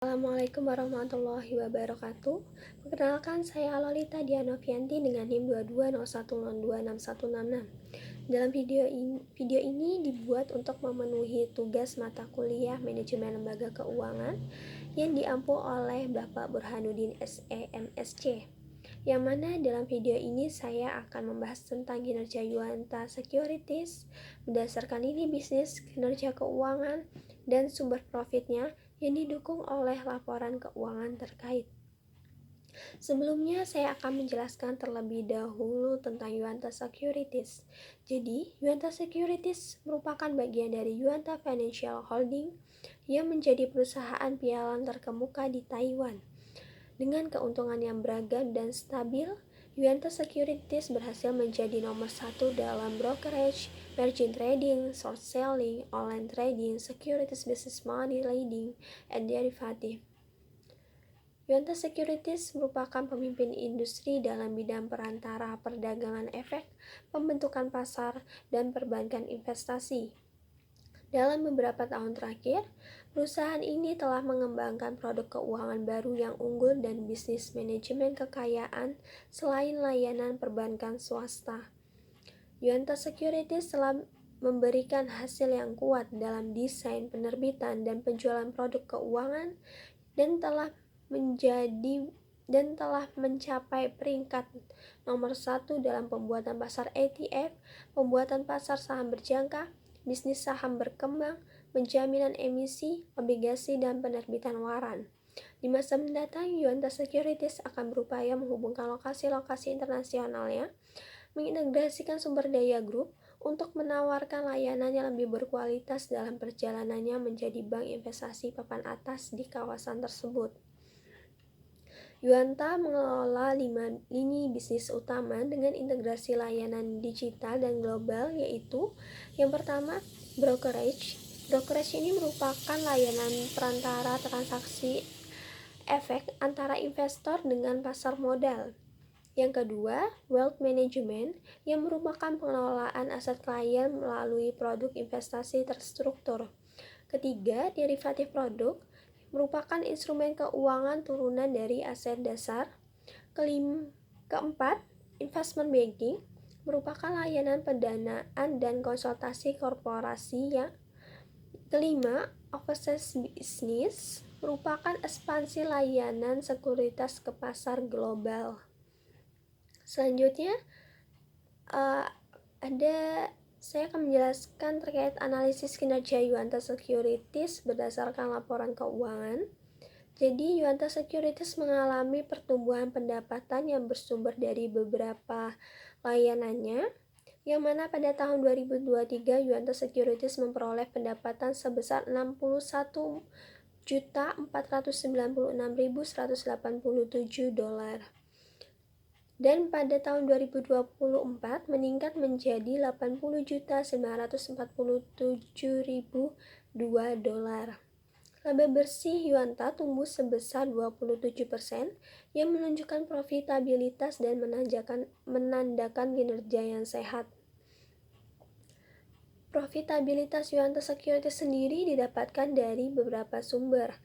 Assalamualaikum warahmatullahi wabarakatuh. Perkenalkan, saya Lolita Dianovianti dengan NIM 2201026166. Dalam video ini dibuat untuk memenuhi tugas mata kuliah Manajemen Lembaga Keuangan yang diampu oleh Bapak Burhanuddin SE MSc. Yang mana dalam video ini saya akan membahas tentang kinerja Yuanta Securities berdasarkan lini bisnis, kinerja keuangan, dan sumber profitnya yang didukung oleh laporan keuangan terkait. Sebelumnya saya akan menjelaskan terlebih dahulu tentang Yuanta Securities. Jadi, Yuanta Securities merupakan bagian dari Yuanta Financial Holding yang menjadi perusahaan pialang terkemuka di Taiwan. Dengan keuntungan yang beragam dan stabil, Yuanta Securities berhasil menjadi nomor 1 dalam brokerage, margin trading, short selling, online trading, securities business money lending, and derivative. Yuanta Securities merupakan pemimpin industri dalam bidang perantara perdagangan efek, pembentukan pasar, dan perbankan investasi. Dalam beberapa tahun terakhir, perusahaan ini telah mengembangkan produk keuangan baru yang unggul dan bisnis manajemen kekayaan selain layanan perbankan swasta. Yuanta Securities telah memberikan hasil yang kuat dalam desain, penerbitan, dan penjualan produk keuangan dan telah mencapai peringkat nomor 1 dalam pembuatan pasar ETF, pembuatan pasar saham berjangka, bisnis saham berkembang, penjaminan emisi, obligasi, dan penerbitan waran. Di masa mendatang, Yuanta Securities akan berupaya menghubungkan lokasi-lokasi internasionalnya, mengintegrasikan sumber daya grup untuk menawarkan layanan yang lebih berkualitas dalam perjalanannya menjadi bank investasi papan atas di kawasan tersebut. Yuanta mengelola 5 lini bisnis utama dengan integrasi layanan digital dan global, yaitu yang pertama, brokerage. Brokerage ini merupakan layanan perantara transaksi efek antara investor dengan pasar modal. Yang kedua, wealth management, yang merupakan pengelolaan aset klien melalui produk investasi terstruktur. Ketiga, derivatif produk, merupakan instrumen keuangan turunan dari aset dasar. Keempat, investment banking, merupakan layanan pendanaan dan konsultasi korporasi. Yang kelima, overseas business, merupakan ekspansi layanan sekuritas ke pasar global. Selanjutnya, saya akan menjelaskan terkait analisis kinerja Yuanta Securities berdasarkan laporan keuangan. Jadi, Yuanta Securities mengalami pertumbuhan pendapatan yang bersumber dari beberapa layanannya, yang mana pada tahun 2023 Yuanta Securities memperoleh pendapatan sebesar $61.496.187 dan pada tahun 2024 meningkat menjadi $80.947.002. Laba bersih Yuanta tumbuh sebesar 27%, yang menunjukkan profitabilitas dan menandakan kinerja yang sehat. Profitabilitas Yuanta Securities sendiri didapatkan dari beberapa sumber,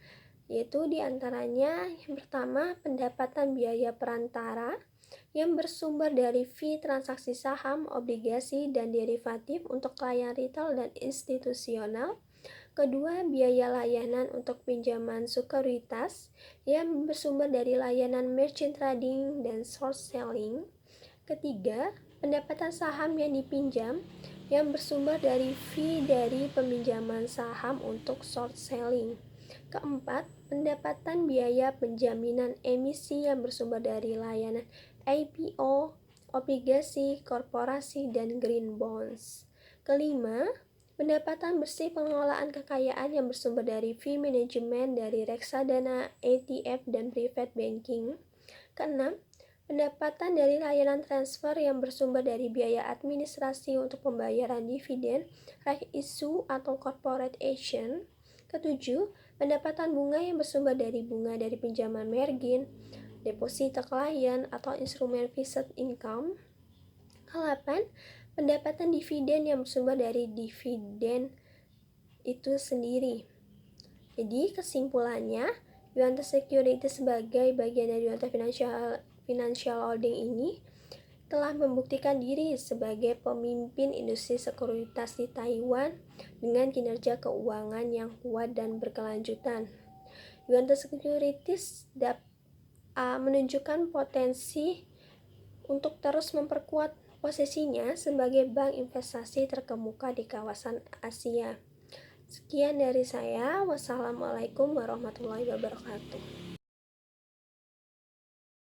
yaitu diantaranya yang pertama, pendapatan biaya perantara yang bersumber dari fee transaksi saham, obligasi, dan derivatif untuk klien retail dan institusional. Kedua, biaya layanan untuk pinjaman sekuritas yang bersumber dari layanan merchant trading dan short selling. Ketiga, pendapatan saham yang dipinjam yang bersumber dari fee dari peminjaman saham untuk short selling. Keempat, pendapatan biaya penjaminan emisi yang bersumber dari layanan IPO, obligasi, korporasi, dan green bonds. Kelima, pendapatan bersih pengelolaan kekayaan yang bersumber dari fee manajemen dari reksadana, ETF, dan private banking. Keenam, pendapatan dari layanan transfer yang bersumber dari biaya administrasi untuk pembayaran dividen, right issue, atau corporate action. Ketujuh, pendapatan bunga yang bersumber dari bunga dari pinjaman margin, deposito klien, atau instrumen fixed income. Ke-8, pendapatan dividen yang bersumber dari dividen itu sendiri. Jadi kesimpulannya, Yuanta Securities sebagai bagian dari Yuanta Financial Holding ini telah membuktikan diri sebagai pemimpin industri sekuritas di Taiwan dengan kinerja keuangan yang kuat dan berkelanjutan. Yuanta Securities menunjukkan potensi untuk terus memperkuat posisinya sebagai bank investasi terkemuka di kawasan Asia. Sekian dari saya. Wassalamualaikum warahmatullahi wabarakatuh.